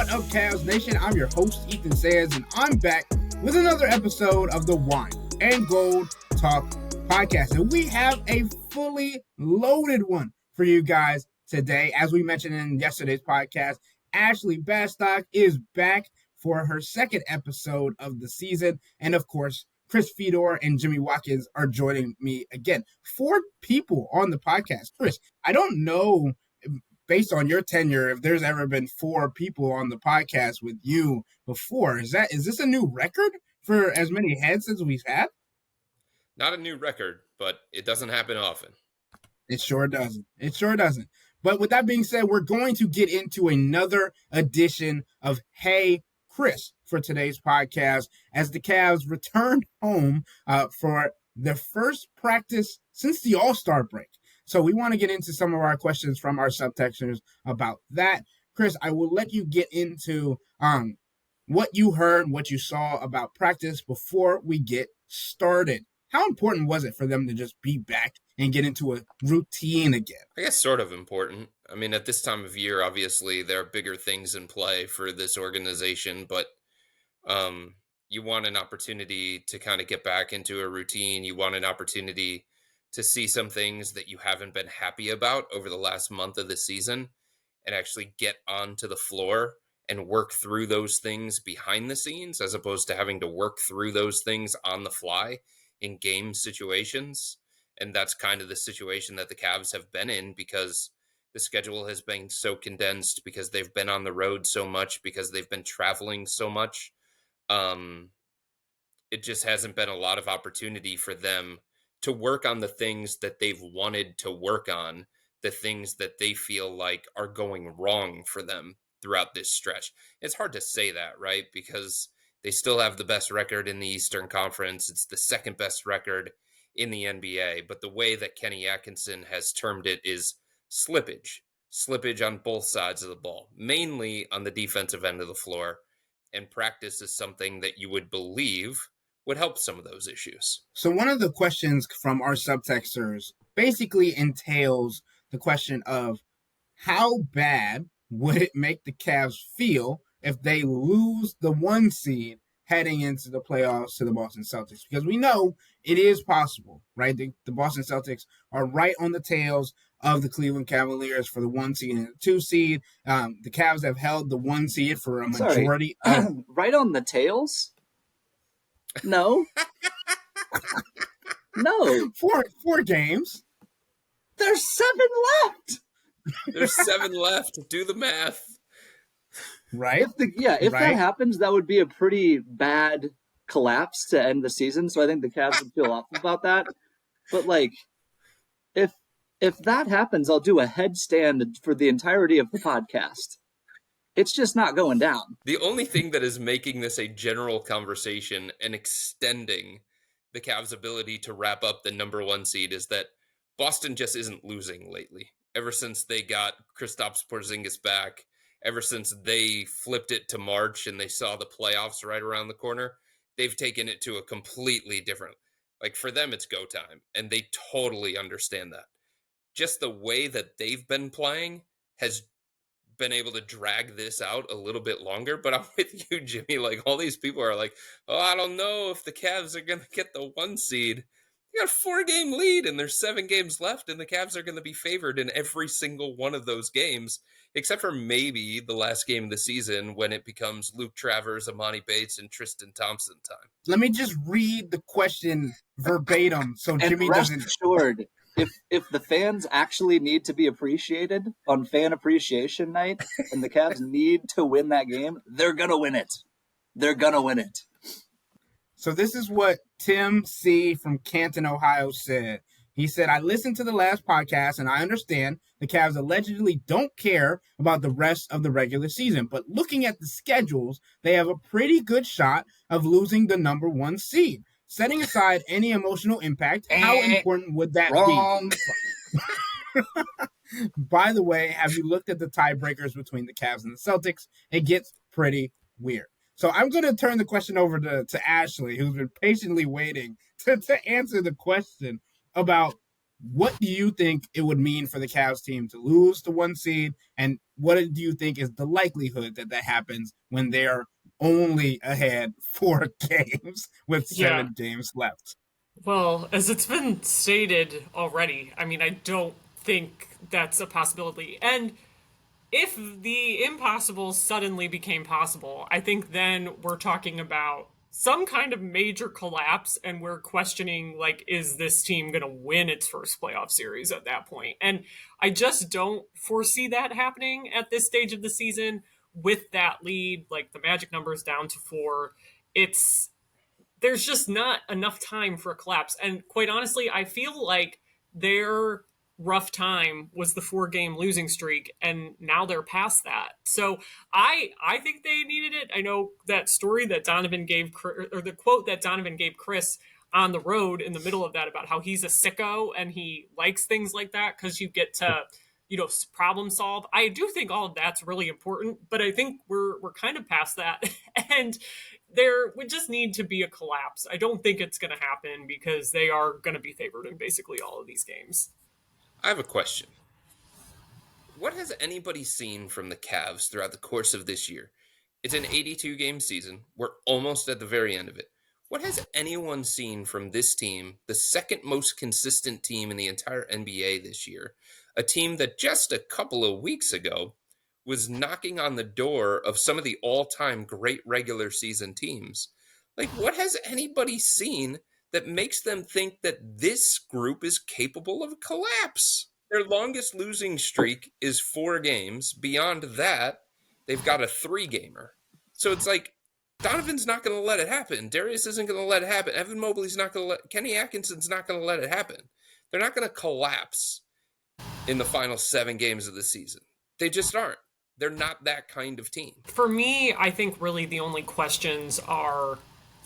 What up, Cavs Nation? I'm your host, Ethan Sands, and I'm back with another episode of the Wine and Gold Talk podcast. And we have a fully loaded one for you guys today. As we mentioned in yesterday's podcast, Ashley Bastock is back for her second episode of the season. And of course, Chris Fedor and Jimmy Watkins are joining me again. 4 people on the podcast. Chris, I don't know, based on your tenure, if there's ever been 4 people on the podcast with you before. Is this a new record for as many heads as we've had? Not a new record, but it doesn't happen often. It sure doesn't. But with that being said, we're going to get into another edition of Hey Chris for today's podcast as the Cavs returned home for their first practice since the All-Star break. So we want to get into some of our questions from our subtexters about that. Chris, I will let you get into what you heard, what you saw about practice before we get started. How important was it for them to just be back and get into a routine again? I guess sort of important. I mean, at this time of year, obviously, there are bigger things in play for this organization, but you want an opportunity to kind of get back into a routine. You want an opportunity to see some things that you haven't been happy about over the last month of the season and actually get onto the floor and work through those things behind the scenes, as opposed to having to work through those things on the fly in game situations. And that's kind of the situation that the Cavs have been in, because the schedule has been so condensed, because they've been on the road so much, because they've been traveling so much. It just hasn't been a lot of opportunity for them to work on the things that they've wanted to work on, the things that they feel like are going wrong for them throughout this stretch. It's hard to say that, right? Because they still have the best record in the Eastern Conference. It's the second best record in the NBA. But the way that Kenny Atkinson has termed it is slippage on both sides of the ball, mainly on the defensive end of the floor. And practice is something that you would believe would help some of those issues. So one of the questions from our subtexters basically entails the question of how bad would it make the Cavs feel if they lose the 1 seed heading into the playoffs to the Boston Celtics? Because we know it is possible, right? The Boston Celtics are right on the tails of the Cleveland Cavaliers for the 1 seed and the 2 seed. The Cavs have held the 1 seed for a majority. Right on the tails? No. No. Four games. There's 7 left. There's 7 left. Do the math. Right? If that happens, that would be a pretty bad collapse to end the season. So I think the Cavs would feel awful about that. But if that happens, I'll do a headstand for the entirety of the podcast. It's just not going down. The only thing that is making this a general conversation and extending the Cavs' ability to wrap up the number 1 seed is that Boston just isn't losing lately. Ever since they got Kristaps Porzingis back, ever since they flipped it to March and they saw the playoffs right around the corner, they've taken it to a completely different, for them, it's go time. And they totally understand that. Just the way that they've been playing has been able to drag this out a little bit longer. But I'm with you, Jimmy. All these people are like, oh, I don't know if the Cavs are going to get the 1 seed. You got a 4-game lead and there's 7 games left, and the Cavs are going to be favored in every single one of those games, except for maybe the last game of the season when it becomes Luke Travers, Amani Bates, and Tristan Thompson time. Let me just read the question verbatim so Jimmy rest doesn't. Assured, if the fans actually need to be appreciated on Fan Appreciation Night and the Cavs need to win that game, they're going to win it. They're going to win it. So this is what Tim C. from Canton, Ohio said. He said, I listened to the last podcast and I understand the Cavs allegedly don't care about the rest of the regular season. But looking at the schedules, they have a pretty good shot of losing the number 1 seed. Setting aside any emotional impact, how important would that be? By the way, have you looked at the tiebreakers between the Cavs and the Celtics? It gets pretty weird. So I'm going to turn the question over to Ashley, who's been patiently waiting to answer the question about what do you think it would mean for the Cavs team to lose the 1 seed? And what do you think is the likelihood that that happens when they're only ahead 4 games with Yeah. 7 games left? Well, as it's been stated already, I mean, I don't think that's a possibility. And if the impossible suddenly became possible, I think then we're talking about some kind of major collapse, and we're questioning, like, is this team going to win its first playoff series at that point? And I just don't foresee that happening at this stage of the season with that lead, like the magic numbers down to 4. It's there's just not enough time for a collapse. And quite honestly, I feel like their rough time was the 4-game losing streak, and now they're past that. So I think they needed it. I know that story that Donovan gave, or the quote that Donovan gave Chris on the road in the middle of that, about how he's a sicko and he likes things like that because you get to problem solve. I do think all of that's really important, but I think we're kind of past that. And there would just need to be a collapse. I don't think it's going to happen because they are going to be favored in basically all of these games. I have a question. What has anybody seen from the Cavs throughout the course of this year? It's an 82-game season. We're almost at the very end of it. What has anyone seen from this team, the second most consistent team in the entire NBA this year, a team that just a couple of weeks ago was knocking on the door of some of the all-time great regular season teams? Like, what has anybody seen that makes them think that this group is capable of collapse? Their longest losing streak is 4 games. Beyond that, they've got a 3-gamer. So it's like, Donovan's not going to let it happen. Darius isn't going to let it happen. Evan Mobley's not going to let... Kenny Atkinson's not going to let it happen. They're not going to collapse in the final 7 games of the season. They just aren't. They're not that kind of team. For me, I think really the only questions are,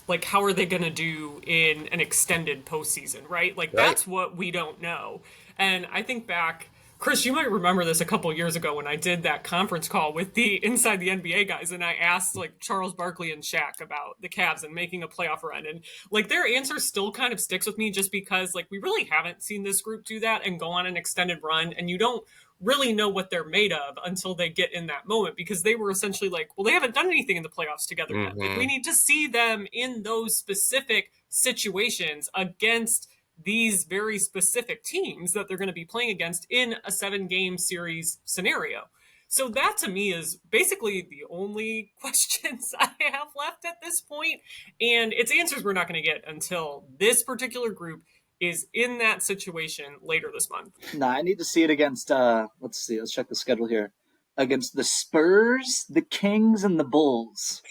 like, how are they going to do in an extended postseason, right? Like, that's what we don't know. And I think back, Chris, you might remember this a couple years ago when I did that conference call with the Inside the NBA guys, and I asked, like, Charles Barkley and Shaq about the Cavs and making a playoff run. And, like, their answer still kind of sticks with me just because, like, we really haven't seen this group do that and go on an extended run, and you don't really know what they're made of until they get in that moment, because they were essentially like, well, they haven't done anything in the playoffs together yet. Like, we need to see them in those specific situations against these very specific teams that they're going to be playing against in a 7-game series scenario. So that to me is basically the only questions I have left at this point. And it's answers we're not going to get until this particular group is in that situation later this month. Nah, I need to see it against, let's see, let's check the schedule here. Against the Spurs, the Kings, and the Bulls.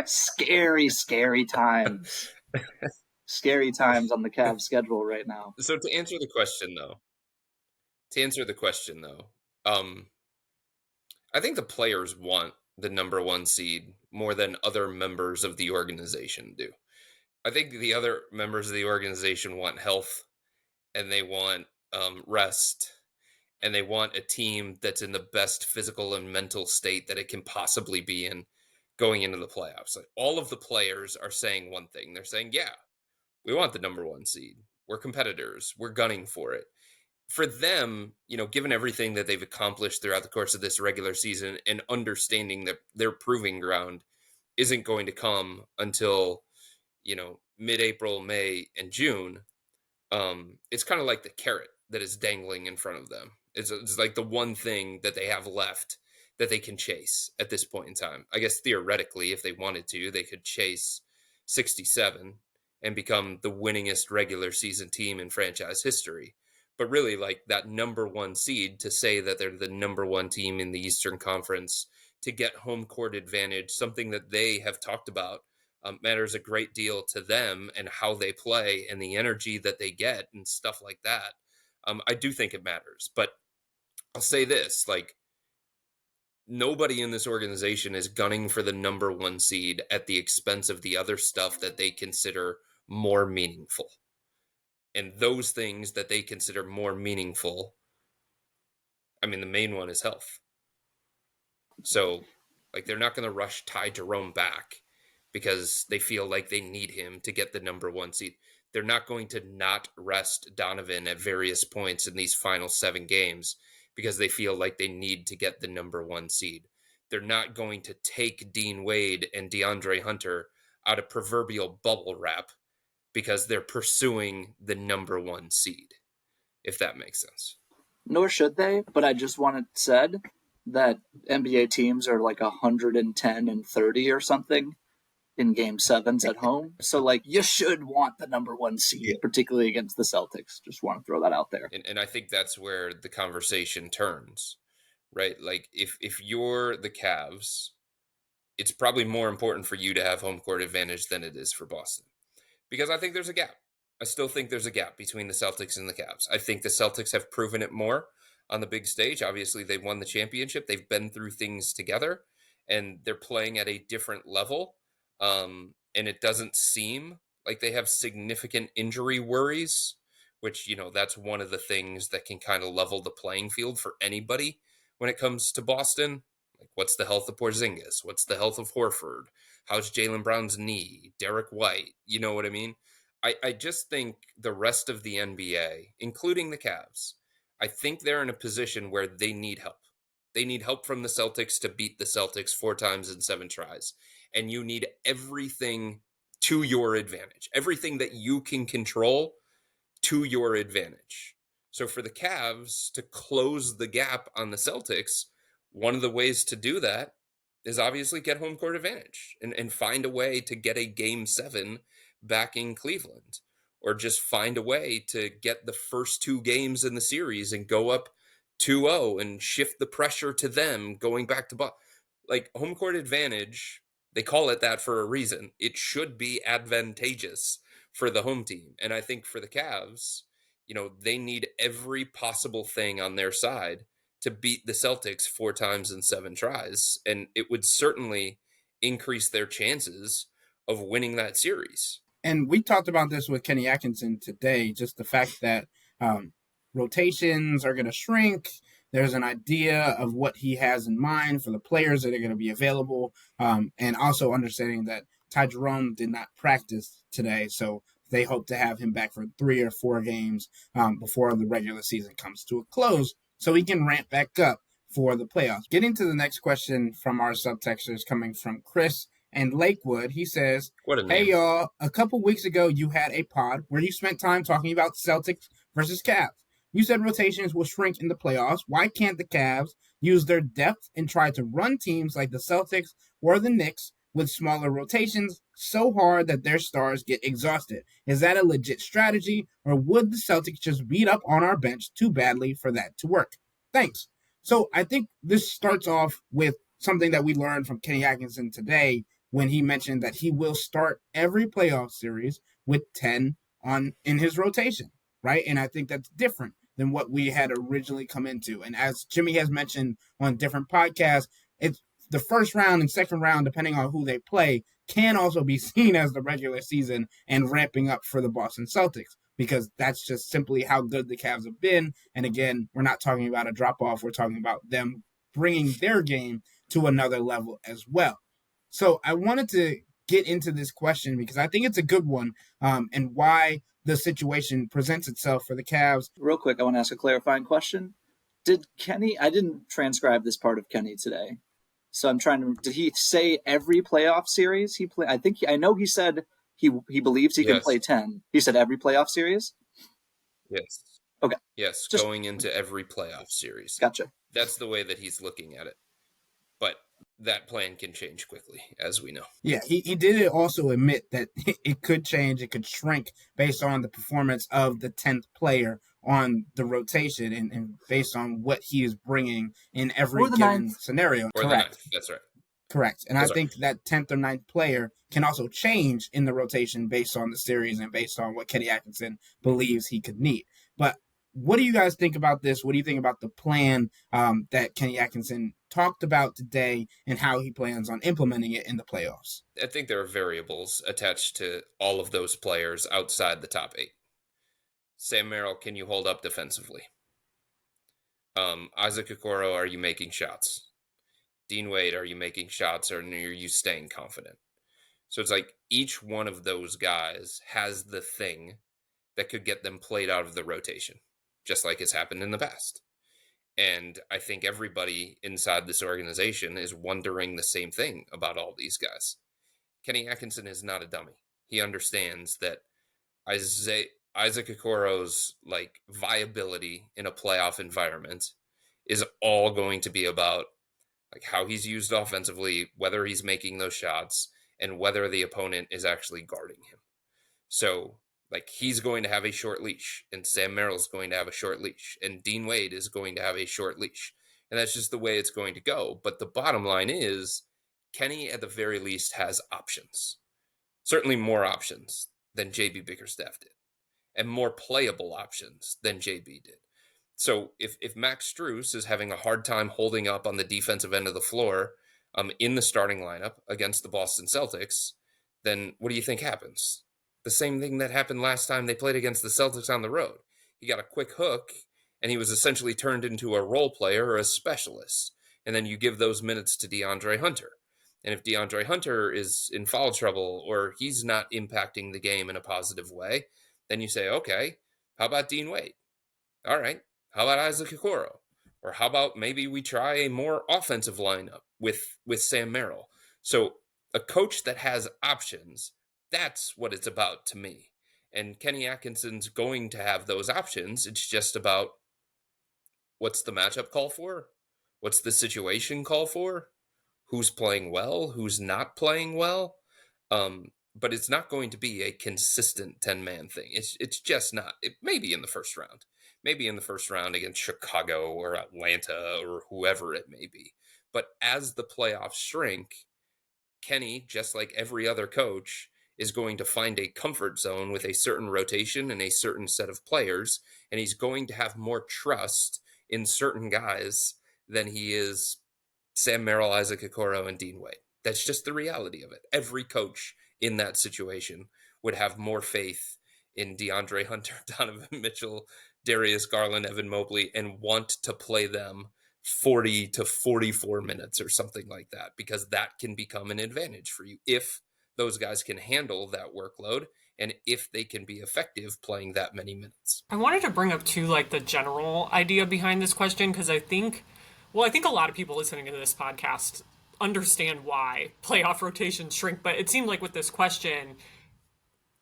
Scary, scary times. Scary times on the Cavs schedule right now. So to answer the question, though, I think the players want the number 1 seed more than other members of the organization do. I think the other members of the organization want health, and they want rest, and they want a team that's in the best physical and mental state that it can possibly be in going into the playoffs. Like, all of the players are saying one thing. They're saying, yeah, we want the number 1 seed. We're competitors. We're gunning for it. For them, given everything that they've accomplished throughout the course of this regular season, and understanding that their proving ground isn't going to come until mid-April, May, and June, it's kind of like the carrot that is dangling in front of them. It's like the one thing that they have left that they can chase at this point in time. I guess theoretically, if they wanted to, they could chase 67 and become the winningest regular season team in franchise history. But really, like, that number 1 seed, to say that they're the number 1 team in the Eastern Conference, to get home court advantage, something that they have talked about, matters a great deal to them and how they play and the energy that they get and stuff like that. I do think it matters. But I'll say this, like, nobody in this organization is gunning for the number 1 seed at the expense of the other stuff that they consider more meaningful. And those things that they consider more meaningful, I mean, the main one is health. So, like, they're not going to rush Ty Jerome back because they feel like they need him to get the number 1 seed. They're not going to not rest Donovan at various points in these final 7 games because they feel like they need to get the number 1 seed. They're not going to take Dean Wade and DeAndre Hunter out of proverbial bubble wrap because they're pursuing the number 1 seed, if that makes sense. Nor should they, but I just want it said that NBA teams are like 110 and 30 or something in game 7s at home. So, like, you should want the number 1 seed, particularly against the Celtics. Just want to throw that out there. And I think that's where the conversation turns, right? Like, if you're the Cavs, it's probably more important for you to have home court advantage than it is for Boston. Because I think there's a gap. I still think there's a gap between the Celtics and the Cavs. I think the Celtics have proven it more on the big stage. Obviously, they've won the championship. They've been through things together, and they're playing at a different level. And it doesn't seem like they have significant injury worries, which, that's one of the things that can kind of level the playing field for anybody when it comes to Boston. Like, what's the health of Porzingis? What's the health of Horford? How's Jaylen Brown's knee? Derek White? You know what I mean? I just think the rest of the NBA, including the Cavs, I think they're in a position where they need help. They need help from the Celtics to beat the Celtics 4 times in 7 tries. And you need everything to your advantage, everything that you can control to your advantage. So for the Cavs to close the gap on the Celtics, one of the ways to do that is obviously get home court advantage and find a way to get a game 7 back in Cleveland, or just find a way to get the first 2 games in the series and go up 2-0 and shift the pressure to them going back to like home court advantage. They call it that for a reason. It should be advantageous for the home team. And I think for the Cavs, they need every possible thing on their side to beat the Celtics 4 times in 7 tries. And it would certainly increase their chances of winning that series. And we talked about this with Kenny Atkinson today, just the fact that rotations are going to shrink. There's an idea of what he has in mind for the players that are going to be available, and also understanding that Ty Jerome did not practice today, so they hope to have him back for 3 or 4 games before the regular season comes to a close, so he can ramp back up for the playoffs. Getting to the next question from our subtexters coming from Chris and Lakewood, he says, "Hey y'all, a couple weeks ago you had a pod where you spent time talking about Celtics versus Cavs. You said rotations will shrink in the playoffs. Why can't the Cavs use their depth and try to run teams like the Celtics or the Knicks with smaller rotations so hard that their stars get exhausted? Is that a legit strategy, or would the Celtics just beat up on our bench too badly for that to work? Thanks." So I think this starts off with something that we learned from Kenny Atkinson today, when he mentioned that he will start every playoff series with 10 in his rotation, right? And I think that's different than what we had originally come into. And as Jimmy has mentioned on different podcasts, it's the first round and second round, depending on who they play, can also be seen as the regular season and ramping up for the Boston Celtics, because that's just simply how good the Cavs have been. And again, we're not talking about a drop-off. We're talking about them bringing their game to another level as well. So I wanted to get into this question because I think it's a good one, and why the situation presents itself for the Cavs. Real quick, I want to ask a clarifying question. Did Kenny, I didn't transcribe this part of Kenny today, so I'm trying to, did he say every playoff series he play? I know he said he believes he can play 10. He said every playoff series? Yes. Okay. Yes, going into every playoff series. Gotcha. That's the way that he's looking at it. But that plan can change quickly, as we know. Yeah, he did also admit that it could change, it could shrink based on the performance of the 10th player on the rotation and based on what he is bringing in every given scenario. Or correct. The 9th. That's right. Correct. And I think that 10th or 9th player can also change in the rotation based on the series and based on what Kenny Atkinson believes he could need. But what do you guys think about this? What do you think about the plan that Kenny Atkinson talked about today and how he plans on implementing it in the playoffs? I think there are variables attached to all of those players outside the top 8. Sam Merrill, can you hold up defensively? Isaac Okoro, are you making shots? Dean Wade, are you making shots, or are you staying confident? So it's like each one of those guys has the thing that could get them played out of the rotation, just like it's happened in the past. And I think everybody inside this organization is wondering the same thing about all these guys. Kenny Atkinson is not a dummy. He understands that Isaac Okoro's like viability in a playoff environment is all going to be about like how he's used offensively, whether he's making those shots, and whether the opponent is actually guarding him. So like he's going to have a short leash, and Sam Merrill's going to have a short leash, and Dean Wade is going to have a short leash. And that's just the way it's going to go. But the bottom line is Kenny at the very least has options. Certainly more options than JB Bickerstaff did, and more playable options than JB did. So if Max Strus is having a hard time holding up on the defensive end of the floor in the starting lineup against the Boston Celtics, then what do you think happens? The same thing that happened last time they played against the Celtics on the road. He got a quick hook, and he was essentially turned into a role player or a specialist. And then you give those minutes to DeAndre Hunter. And if DeAndre Hunter is in foul trouble or he's not impacting the game in a positive way, then you say, okay, how about Dean Wade? All right, how about Isaac Okoro? Or how about maybe we try a more offensive lineup with Sam Merrill? So a coach that has options, that's what it's about to me. And Kenny Atkinson's going to have those options. It's just about what's the matchup call for? What's the situation call for? Who's playing well? Who's not playing well? But it's not going to be a consistent 10-man thing. It's just not. It may be in the first round. Maybe in the first round against Chicago or Atlanta or whoever it may be. But as the playoffs shrink, Kenny, just like every other coach, is going to find a comfort zone with a certain rotation and a certain set of players, and he's going to have more trust in certain guys than he is Sam Merrill, Isaac Okoro, and Dean Wade. That's just the reality of it. Every coach in that situation would have more faith in DeAndre Hunter, Donovan Mitchell, Darius Garland, Evan Mobley, and want to play them 40 to 44 minutes or something like that, because that can become an advantage for you if those guys can handle that workload and if they can be effective playing that many minutes. I wanted to bring up too, like the general idea behind this question, because I think a lot of people listening to this podcast understand why playoff rotations shrink, but it seemed like with this question,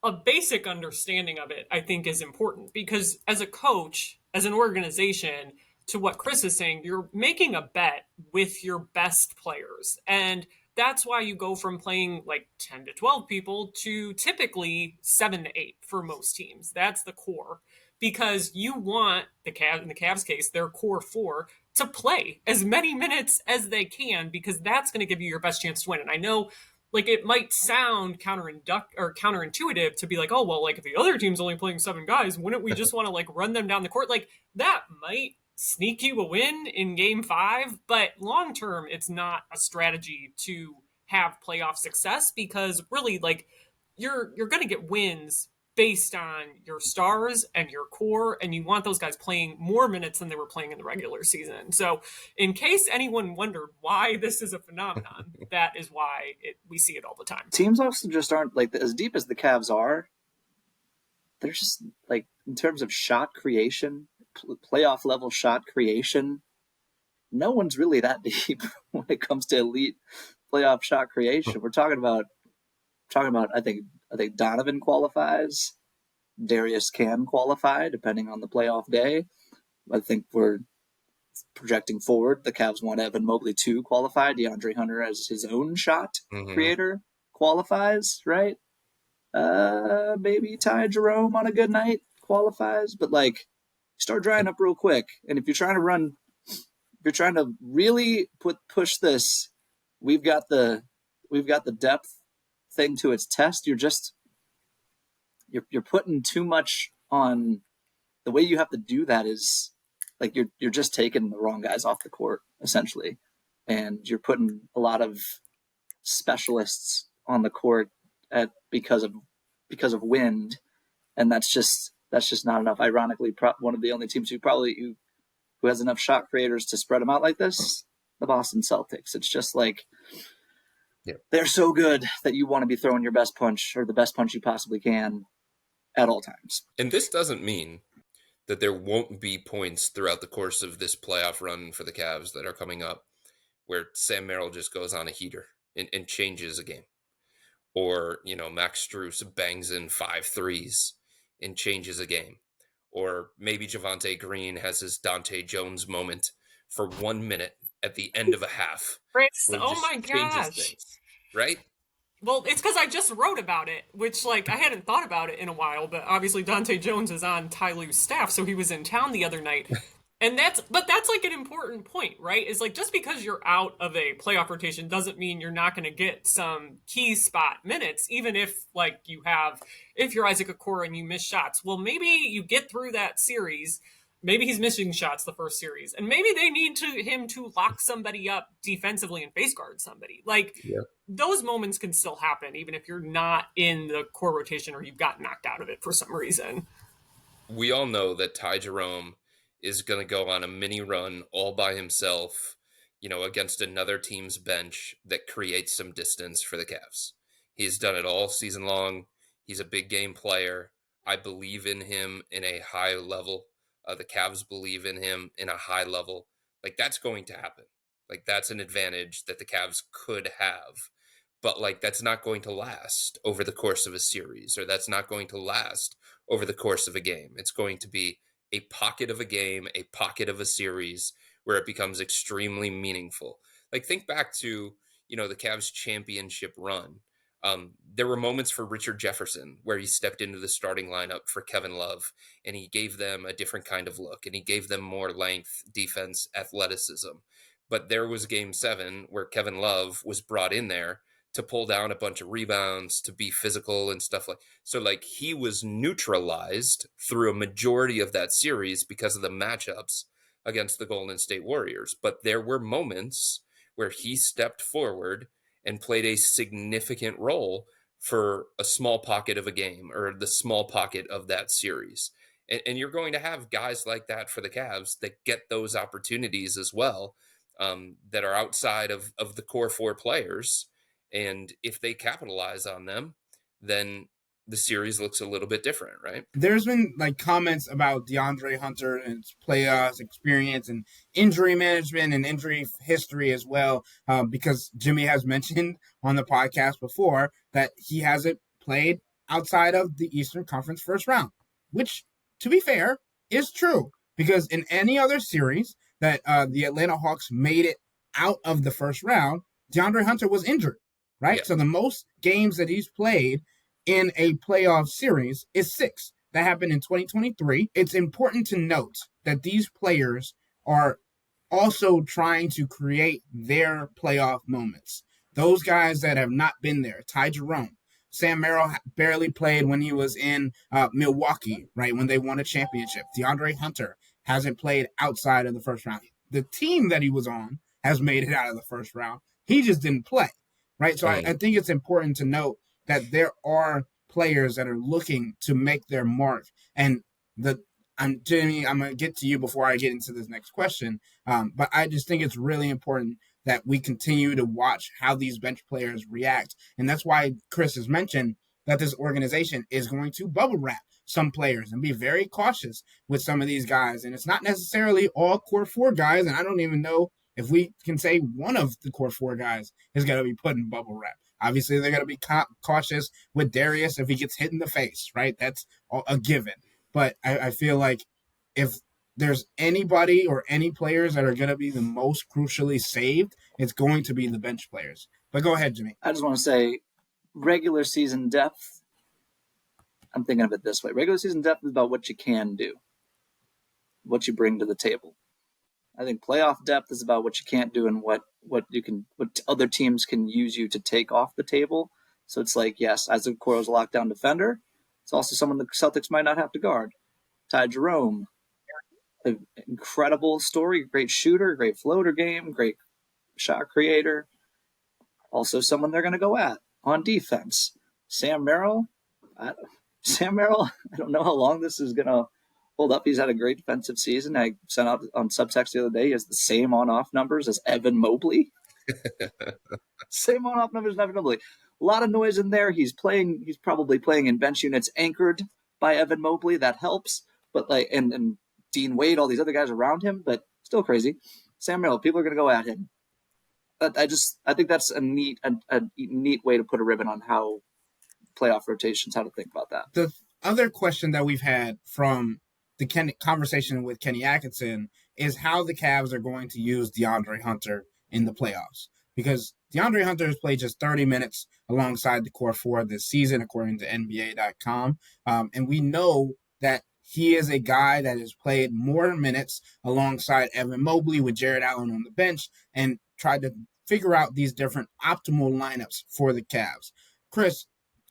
a basic understanding of it, I think, is important, because as a coach, as an organization, to what Chris is saying, you're making a bet with your best players. And that's why you go from playing like 10 to 12 people to typically 7 to 8 for most teams. That's the core, because you want in the Cavs case, their core four to play as many minutes as they can, because that's going to give you your best chance to win. And I know, like, it might sound counterintuitive to be like, oh, well, like if the other team's only playing 7 guys, wouldn't we just want to like run them down the court? Like that might sneak you a win in game 5, but long term, it's not a strategy to have playoff success, because really, like, you're going to get wins based on your stars and your core, and you want those guys playing more minutes than they were playing in the regular season. So in case anyone wondered why this is a phenomenon, that is why we see it all the time. Teams also just aren't, like, as deep as the Cavs are, they're just, like, in terms of shot creation, playoff level shot creation, no one's really that deep when it comes to elite playoff shot creation. We're talking about I think Donovan qualifies, Darius can qualify depending on the playoff day. I think we're projecting forward. The Cavs want Evan Mobley to qualify. DeAndre Hunter as his own shot creator qualifies, right? Maybe Ty Jerome on a good night qualifies, but like, start drying up real quick. And if you're trying to really push this, we've got the depth thing to its test. You're putting too much on. The way you have to do that is like you're just taking the wrong guys off the court essentially, and you're putting a lot of specialists on the court because of wind, and that's just not enough. Ironically, one of the only teams who has enough shot creators to spread them out like this, the Boston Celtics. It's just like They're so good that you want to be throwing your best punch or the best punch you possibly can at all times. And this doesn't mean that there won't be points throughout the course of this playoff run for the Cavs that are coming up where Sam Merrill just goes on a heater and changes a game. Or, Max Strus bangs in 5 threes and changes a game. Or maybe Javonte Green has his Dante Jones moment for 1 minute at the end of a half. Chris, Where he oh just my changes gosh. things, right? Well, it's because I just wrote about it, which, I hadn't thought about it in a while, but obviously Dante Jones is on Ty Lue's staff, so he was in town the other night. And that's an important point, right? Is just because you're out of a playoff rotation doesn't mean you're not going to get some key spot minutes, even if if you're Isaac Okoro and you miss shots. Well, maybe you get through that series. Maybe he's missing shots the first series, and maybe they need him to lock somebody up defensively and face guard somebody. Those moments can still happen, even if you're not in the core rotation or you've got knocked out of it for some reason. We all know that Ty Jerome is going to go on a mini run all by himself, against another team's bench that creates some distance for the Cavs. He's done it all season long. He's a big game player. I believe in him in a high level. The Cavs believe in him in a high level. That's going to happen. That's an advantage that the Cavs could have. But that's not going to last over the course of a series, or that's not going to last over the course of a game. It's going to be a pocket of a game, a pocket of a series where it becomes extremely meaningful. Think back to, the Cavs championship run. There were moments for Richard Jefferson where he stepped into the starting lineup for Kevin Love and he gave them a different kind of look and he gave them more length, defense, athleticism. But there was game 7 where Kevin Love was brought in there to pull down a bunch of rebounds, to be physical and stuff so he was neutralized through a majority of that series because of the matchups against the Golden State Warriors. But there were moments where he stepped forward and played a significant role for a small pocket of a game or the small pocket of that series. And you're going to have guys like that for the Cavs that get those opportunities as well, that are outside of the core 4 players. And if they capitalize on them, then the series looks a little bit different, right? There's been comments about DeAndre Hunter and his playoffs experience and injury management and injury history as well, because Jimmy has mentioned on the podcast before that he hasn't played outside of the Eastern Conference first round, which, to be fair, is true, because in any other series that the Atlanta Hawks made it out of the first round, DeAndre Hunter was injured, right? Yeah. So the most games that he's played in a playoff series is 6. That happened in 2023. It's important to note that these players are also trying to create their playoff moments. Those guys that have not been there, Ty Jerome, Sam Merrill barely played when he was in Milwaukee, right, when they won a championship. DeAndre Hunter hasn't played outside of the first round. The team that he was on has made it out of the first round. He just didn't play, right? So I think it's important to note that there are players that are looking to make their mark. And Jimmy, I'm going to get to you before I get into this next question. But I just think it's really important that we continue to watch how these bench players react. And that's why Chris has mentioned that this organization is going to bubble wrap some players and be very cautious with some of these guys. And it's not necessarily all core 4 guys. And I don't even know if we can say one of the core 4 guys is going to be put in bubble wrap. Obviously, they're going to be cautious with Darius if he gets hit in the face, right? That's a given. But I feel like if there's anybody or any players that are going to be the most crucially saved, it's going to be the bench players. But go ahead, Jimmy. I just want to say regular season depth, I'm thinking of it this way. Regular season depth is about what you can do, what you bring to the table. I think playoff depth is about what you can't do and what other teams can use you to take off the table. So it's yes, Isaac Okoro is a lockdown defender. It's also someone the Celtics might not have to guard. Ty Jerome, an incredible story, great shooter, great floater game, great shot creator. Also someone they're going to go at on defense. Sam Merrill, I don't know how long this is going to hold up. He's had a great defensive season. I sent out on subtext the other day. He has the same on-off numbers as Evan Mobley. Same on-off numbers, inevitably. A lot of noise in there. He's probably playing in bench units anchored by Evan Mobley. That helps. But and Dean Wade, all these other guys around him, but still crazy. Sam Merrill, people are going to go at him. But I think that's a neat way to put a ribbon on how playoff rotations, how to think about that. The other question that we've had from the conversation with Kenny Atkinson is how the Cavs are going to use DeAndre Hunter in the playoffs. Because DeAndre Hunter has played just 30 minutes alongside the core four this season, according to NBA.com. And we know that he is a guy that has played more minutes alongside Evan Mobley with Jared Allen on the bench and tried to figure out these different optimal lineups for the Cavs. Chris,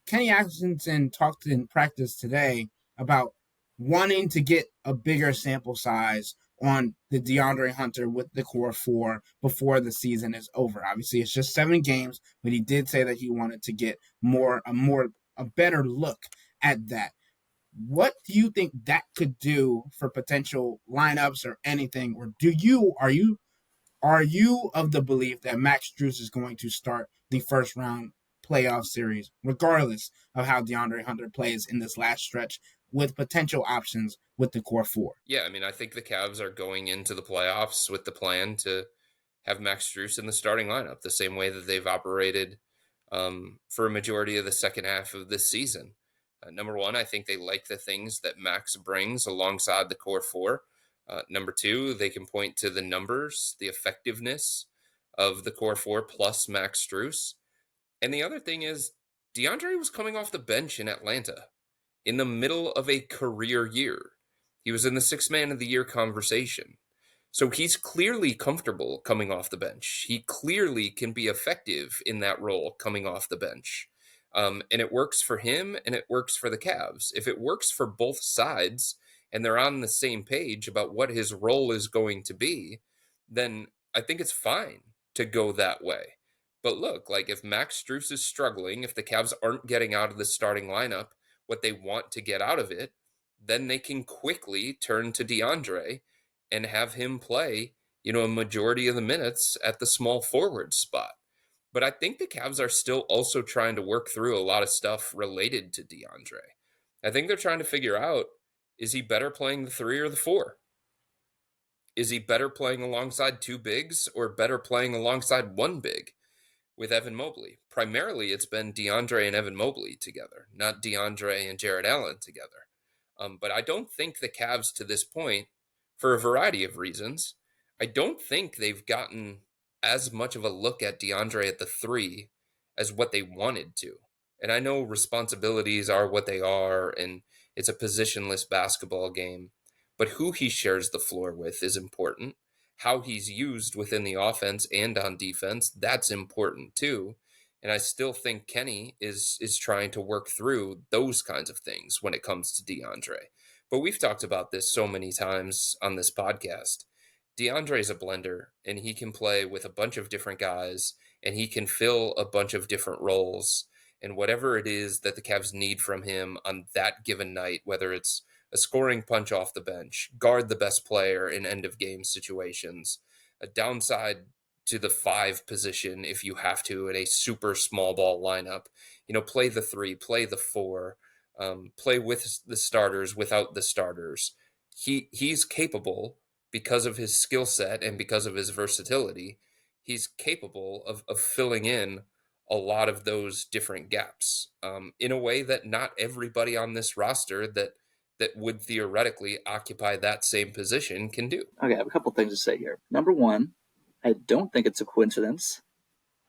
Kenny Atkinson talked in practice today about wanting to get a bigger sample size on the DeAndre Hunter with the core four before the season is over. Obviously, it's just 7 games, but he did say that he wanted to get a better look at that. What do you think that could do for potential lineups or anything? Or are you of the belief that Max Strus is going to start the first round playoff series, regardless of how DeAndre Hunter plays in this last stretch, with potential options with the core four? Yeah, I mean, I think the Cavs are going into the playoffs with the plan to have Max Strus in the starting lineup, the same way that they've operated for a majority of the second half of this season. Number one, I think they like the things that Max brings alongside the core four. Number two, they can point to the numbers, the effectiveness of the core four plus Max Strus. And the other thing is, DeAndre was coming off the bench in Atlanta in the middle of a career year. He was in the sixth man of the year conversation. So he's clearly comfortable coming off the bench. He clearly can be effective in that role coming off the bench. And it works for him and it works for the Cavs. If it works for both sides and they're on the same page about what his role is going to be, then I think it's fine to go that way. But look, like if Max Strus is struggling, if the Cavs aren't getting out of the starting lineup what they want to get out of it, then they can quickly turn to DeAndre and have him play, a majority of the minutes at the small forward spot. But I think the Cavs are still also trying to work through a lot of stuff related to DeAndre. I think they're trying to figure out, is he better playing the 3 or the 4? Is he better playing alongside 2 bigs or better playing alongside 1 big with Evan Mobley? Primarily, it's been DeAndre and Evan Mobley together, not DeAndre and Jared Allen together. But I don't think the Cavs to this point, for a variety of reasons, I don't think they've gotten as much of a look at DeAndre at the 3 as what they wanted to. And I know responsibilities are what they are, and it's a positionless basketball game. But who he shares the floor with is important. How he's used within the offense and on defense, that's important too. And I still think Kenny is trying to work through those kinds of things when it comes to DeAndre. But we've talked about this so many times on this podcast. DeAndre is a blender, and he can play with a bunch of different guys, and he can fill a bunch of different roles. And whatever it is that the Cavs need from him on that given night, whether it's a scoring punch off the bench, guard the best player in end-of-game situations, a downside to the 5 position if you have to in a super small ball lineup, play the 3, play the 4, play with the starters, without the starters. He's capable, because of his skill set and because of his versatility, he's capable of filling in a lot of those different gaps in a way that not everybody on this roster that would theoretically occupy that same position can do. Okay, I have a couple things to say here. Number one, I don't think it's a coincidence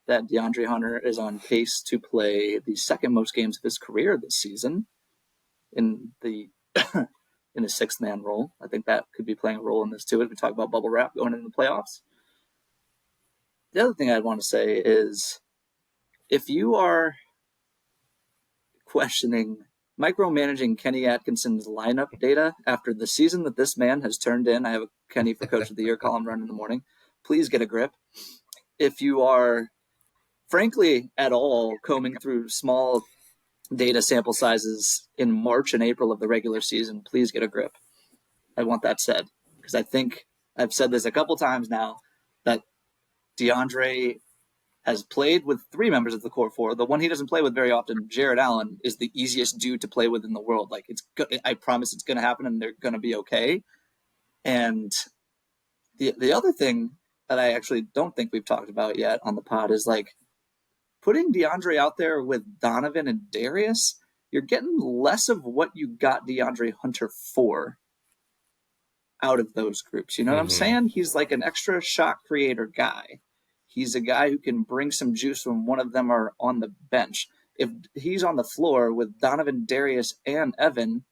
that DeAndre Hunter is on pace to play the second most games of his career this season in the in a 6-man role. I think that could be playing a role in this too as we talk about bubble wrap going into the playoffs. The other thing I'd want to say is, if you are questioning micromanaging Kenny Atkinson's lineup data after the season that this man has turned in, I have a Kenny for Coach of the Year column run in the morning. Please get a grip. If you are, frankly, at all combing through small data sample sizes in March and April of the regular season, please get a grip. I want that said, because I think I've said this a couple times now, that DeAndre has played with 3 members of the core 4. The one he doesn't play with very often, Jared Allen, is the easiest dude to play with in the world. Like, I promise it's going to happen, and they're going to be okay. And the other thing that I actually don't think we've talked about yet on the pod is, like, putting DeAndre out there with Donovan and Darius, you're getting less of what you got DeAndre Hunter for out of those groups. You know what I'm saying? He's like an extra shot creator guy. He's a guy who can bring some juice when one of them are on the bench. If he's on the floor with Donovan, Darius, and Evan,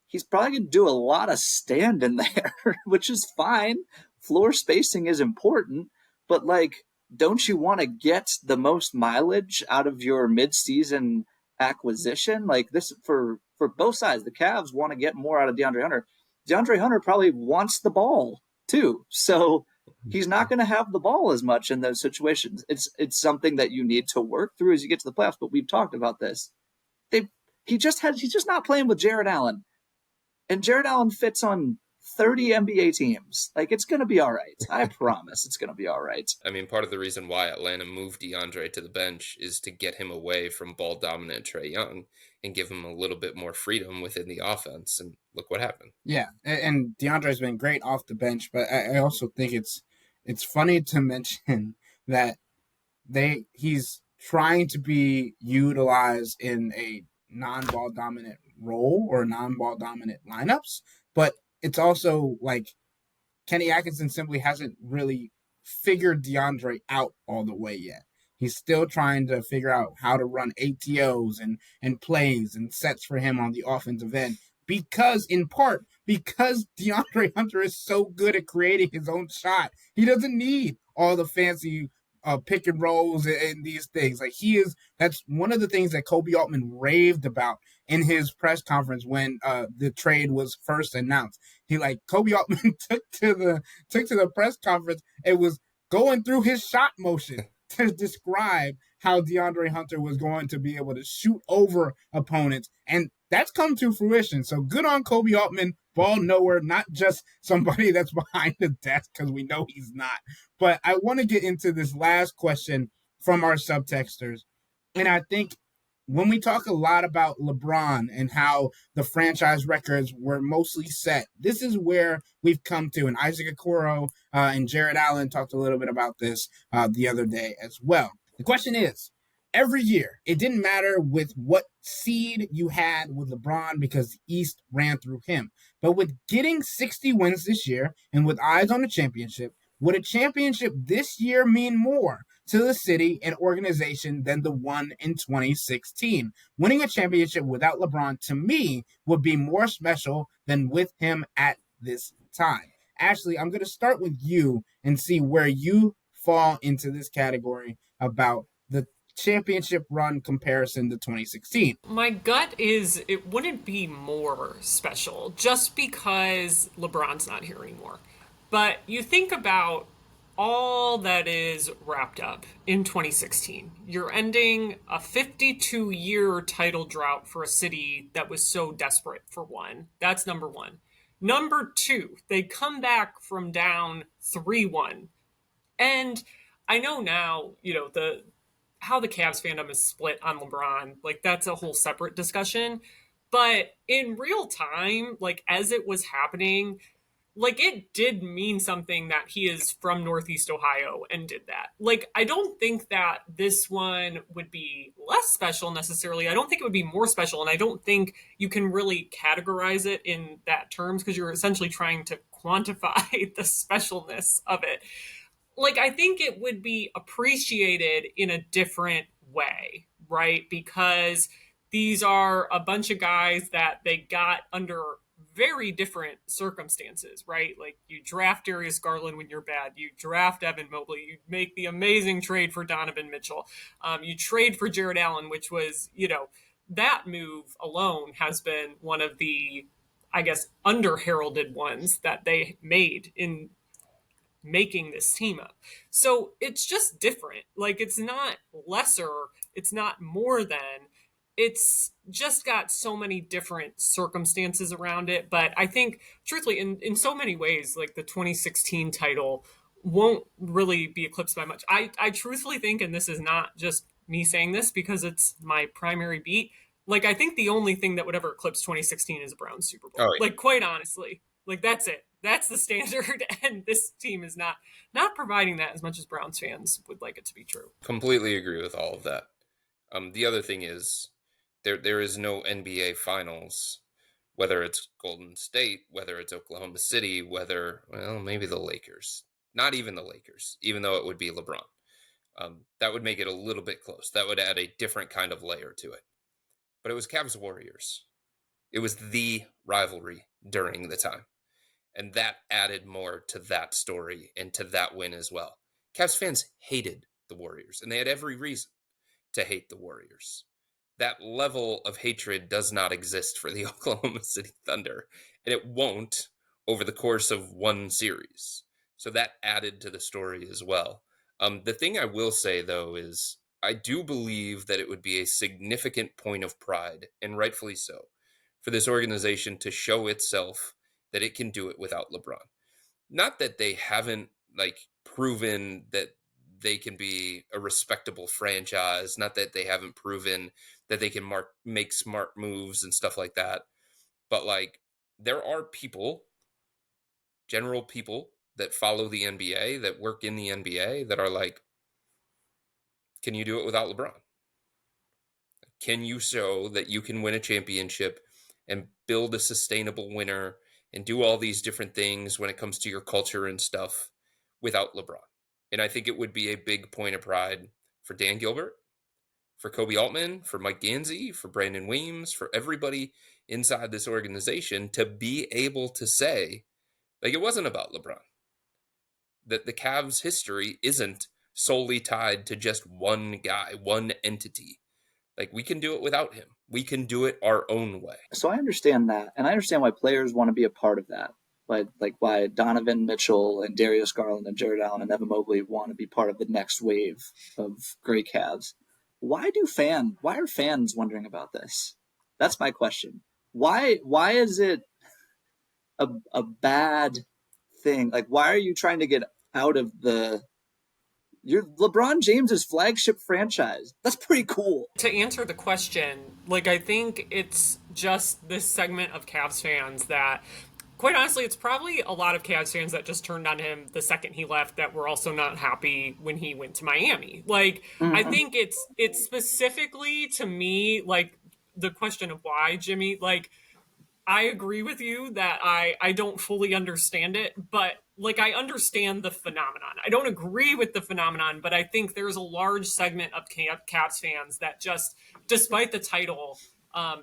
he's probably going to do a lot of standing there, which is fine. Floor spacing is important, but, like, don't you want to get the most mileage out of your midseason acquisition? Like, this for both sides. The Cavs want to get more out of DeAndre Hunter. DeAndre Hunter probably wants the ball too, so he's not going to have the ball as much in those situations. It's something that you need to work through as you get to the playoffs. But we've talked about this. He's just not playing with Jared Allen, and Jared Allen fits on 30 NBA teams. Like, it's going to be all right. I promise it's going to be all right. I mean, part of the reason why Atlanta moved DeAndre to the bench is to get him away from ball-dominant Trae Young and give him a little bit more freedom within the offense. And look what happened. Yeah, and DeAndre's been great off the bench, but I also think it's funny to mention that he's trying to be utilized in a non-ball dominant role or non-ball dominant lineups, but it's also like Kenny Atkinson simply hasn't really figured DeAndre out all the way yet. He's still trying to figure out how to run ATOs and plays and sets for him on the offensive end in part because DeAndre Hunter is so good at creating his own shot. He doesn't need all the fancy pick and rolls and these things. Like, that's one of the things that Kobe Altman raved about in his press conference when the trade was first announced. Kobe Altman took to the press conference and was going through his shot motion to describe how DeAndre Hunter was going to be able to shoot over opponents, and that's come to fruition. So good on Kobe Altman, ball knower, not just somebody that's behind the desk, because we know he's not. But I want to get into this last question from our subtexters, and I think when we talk a lot about LeBron and how the franchise records were mostly set, this is where we've come to. And Isaac Okoro and Jared Allen talked a little bit about this the other day as well. The question is, every year, it didn't matter with what seed you had with LeBron because the East ran through him. But with getting 60 wins this year and with eyes on the championship, would a championship this year mean more to the city and organization than the one in 2016? Winning a championship without LeBron, to me, would be more special than with him at this time. Ashley, I'm going to start with you and see where you fall into this category about the championship run comparison to 2016. My gut is it wouldn't be more special just because LeBron's not here anymore. But you think about all that is wrapped up in 2016. You're ending a 52-year title drought for a city that was so desperate, for one. That's number one. Number two, they come back from down 3-1. And I know now, how the Cavs fandom is split on LeBron, like, that's a whole separate discussion. But in real time, like, as it was happening, like, it did mean something that he is from Northeast Ohio and did that. Like, I don't think that this one would be less special necessarily. I don't think it would be more special, and I don't think you can really categorize it in that terms because you're essentially trying to quantify the specialness of it. Like, I think it would be appreciated in a different way, right? Because these are a bunch of guys that they got under very different circumstances, right? Like, you draft Darius Garland when you're bad. You draft Evan Mobley. You make the amazing trade for Donovan Mitchell. You trade for Jared Allen, which was, that move alone has been one of the, I guess, under-heralded ones that they made in making this team up. So it's just different. Like, it's not lesser, it's not more than, it's just got so many different circumstances around it. But I think, truthfully, in so many ways, like, the 2016 title won't really be eclipsed by much. I truthfully think, and this is not just me saying this because it's my primary beat, like I think the only thing that would ever eclipse 2016 is a Browns Super Bowl. Oh, yeah. Like quite honestly, like that's it. That's the standard, and this team is not providing that as much as Browns fans would like it to be true. Completely agree with all of that. The other thing is there is no NBA Finals, whether it's Golden State, whether it's Oklahoma City, maybe the Lakers. Not even the Lakers, even though it would be LeBron. That would make it a little bit close. That would add a different kind of layer to it. But it was Cavs Warriors. It was the rivalry during the time. And that added more to that story and to that win as well. Cavs fans hated the Warriors, and they had every reason to hate the Warriors. That level of hatred does not exist for the Oklahoma City Thunder, and it won't over the course of one series. So that added to the story as well. The thing I will say, though, is I do believe that it would be a significant point of pride, and rightfully so, for this organization to show itself that it can do it without LeBron. Not that they haven't proven that they can be a respectable franchise, not that they haven't proven that they can make smart moves and stuff like that. But there are general people that follow the NBA, that work in the NBA, that are like, can you do it without LeBron? Can you show that you can win a championship and build a sustainable winner and do all these different things when it comes to your culture and stuff without LeBron? And I think it would be a big point of pride for Dan Gilbert, for Kobe Altman, for Mike Gansey, for Brandon Weems, for everybody inside this organization to be able to say, it wasn't about LeBron. That the Cavs' history isn't solely tied to just one guy, one entity. We can do it without him. We can do it our own way. So I understand that, and I understand why players want to be a part of that. Why Donovan Mitchell and Darius Garland and Jared Allen and Evan Mobley want to be part of the next wave of great Cavs. Why are fans wondering about this? That's my question. Why is it a bad thing? Why are you trying to get out of your LeBron James's flagship franchise? That's pretty cool. To answer the question, I think it's just this segment of Cavs fans that, quite honestly, it's probably a lot of Cavs fans that just turned on him the second he left that were also not happy when he went to Miami. I think it's specifically, to me, the question of why, Jimmy, I agree with you that I don't fully understand it, but I understand the phenomenon. I don't agree with the phenomenon, but I think there's a large segment of Cavs fans that just, despite the title,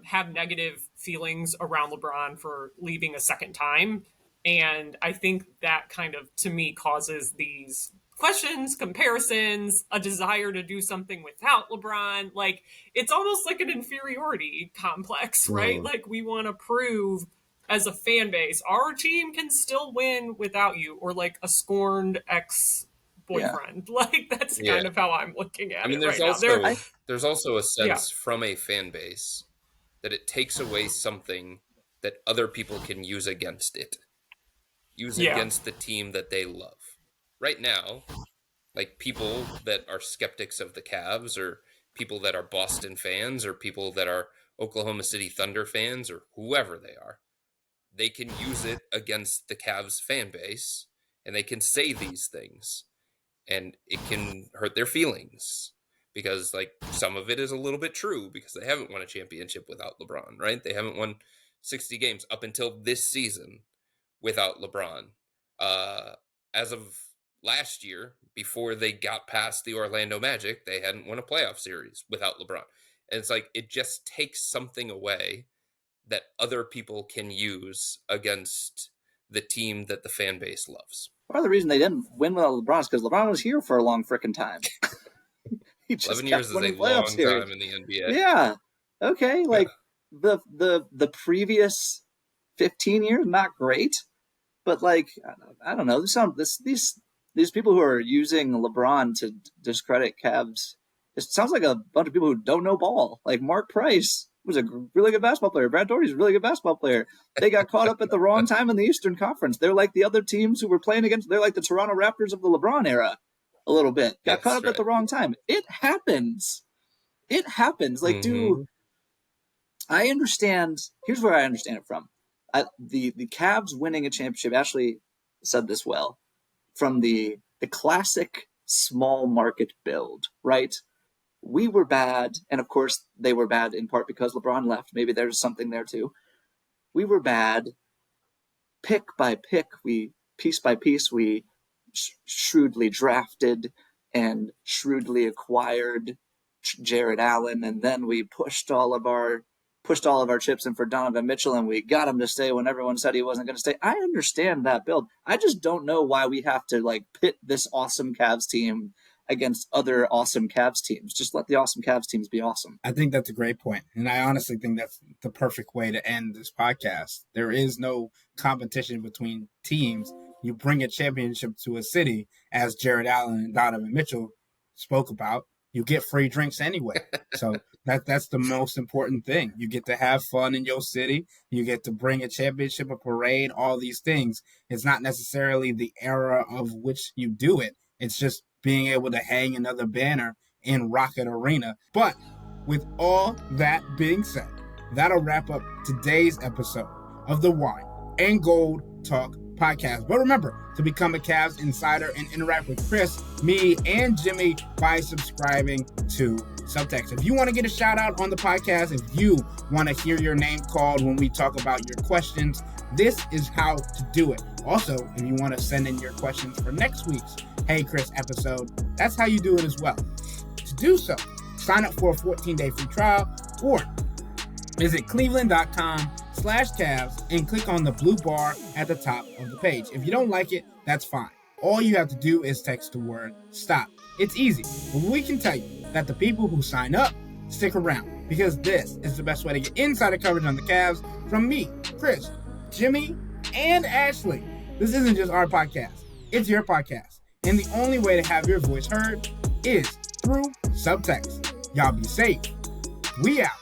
have negative feelings around LeBron for leaving a second time. And I think that kind of, to me, causes these questions, comparisons, a desire to do something without LeBron. It's almost like an inferiority complex, right? We want to prove as a fan base, our team can still win without you, or a scorned ex-boyfriend. That's kind of how I'm looking at it right now. There's also a sense from a fan base that it takes away something that other people can use against it. Against the team that they love. Right now, people that are skeptics of the Cavs, or people that are Boston fans, or people that are Oklahoma City Thunder fans, or whoever they are, they can use it against the Cavs fan base, and they can say these things, and it can hurt their feelings, because some of it is a little bit true, because they haven't won a championship without LeBron, right? They haven't won 60 games up until this season without LeBron. As of last year, before they got past the Orlando Magic, they hadn't won a playoff series without LeBron. And it's it just takes something away that other people can use against the team that the fan base loves. Part of the reason they didn't win without LeBron is because LeBron was here for a long frickin' time. 11 years is a long time in the NBA. Yeah. Okay. The previous 15 years, not great. But I don't know. These people who are using LeBron to discredit Cavs, it sounds like a bunch of people who don't know ball. Mark Price was a really good basketball player. Brad Daugherty's a really good basketball player. They got caught up at the wrong time in the Eastern Conference. They're like the other teams who were playing against. They're like the Toronto Raptors of the LeBron era, a little bit. Got caught up at the wrong time. It happens. It happens. Like, I understand. Here's where I understand it from. The Cavs winning a championship. Ashley said this well. From the classic small market build, right? We were bad, and of course they were bad in part because LeBron left. Maybe there's something there too. We were bad. Pick by pick, piece by piece, we shrewdly drafted and shrewdly acquired Jared Allen, and then we pushed all of our chips in for Donovan Mitchell, and we got him to stay when everyone said he wasn't going to stay. I understand that build. I just don't know why we have to like pit this awesome Cavs team against other awesome Cavs teams. Just let the awesome Cavs teams be awesome. I think that's a great point. And I honestly think that's the perfect way to end this podcast. There is no competition between teams. You bring a championship to a city, as Jared Allen and Donovan Mitchell spoke about, you get free drinks anyway. So that's the most important thing. You get to have fun in your city. You get to bring a championship, a parade, all these things. It's not necessarily the era of which you do it. It's just being able to hang another banner in Rocket Arena. But with all that being said, that'll wrap up today's episode of the Wine and Gold Talk podcast. But remember to become a Cavs insider and interact with Chris, me, and Jimmy by subscribing to Subtext. If you want to get a shout out on the podcast, if you want to hear your name called when we talk about your questions, this is how to do it. Also, if you want to send in your questions for next week's Hey Chris episode, that's how you do it as well. To do so, sign up for a 14-day free trial or visit cleveland.com/Cavs and click on the blue bar at the top of the page. If you don't like it, that's fine. All you have to do is text the word STOP. It's easy, but we can tell you that the people who sign up stick around, because this is the best way to get insider coverage on the Cavs from me, Chris, Jimmy, and Ashley. This isn't just our podcast, it's your podcast. And the only way to have your voice heard is through Subtext. Y'all be safe. We out.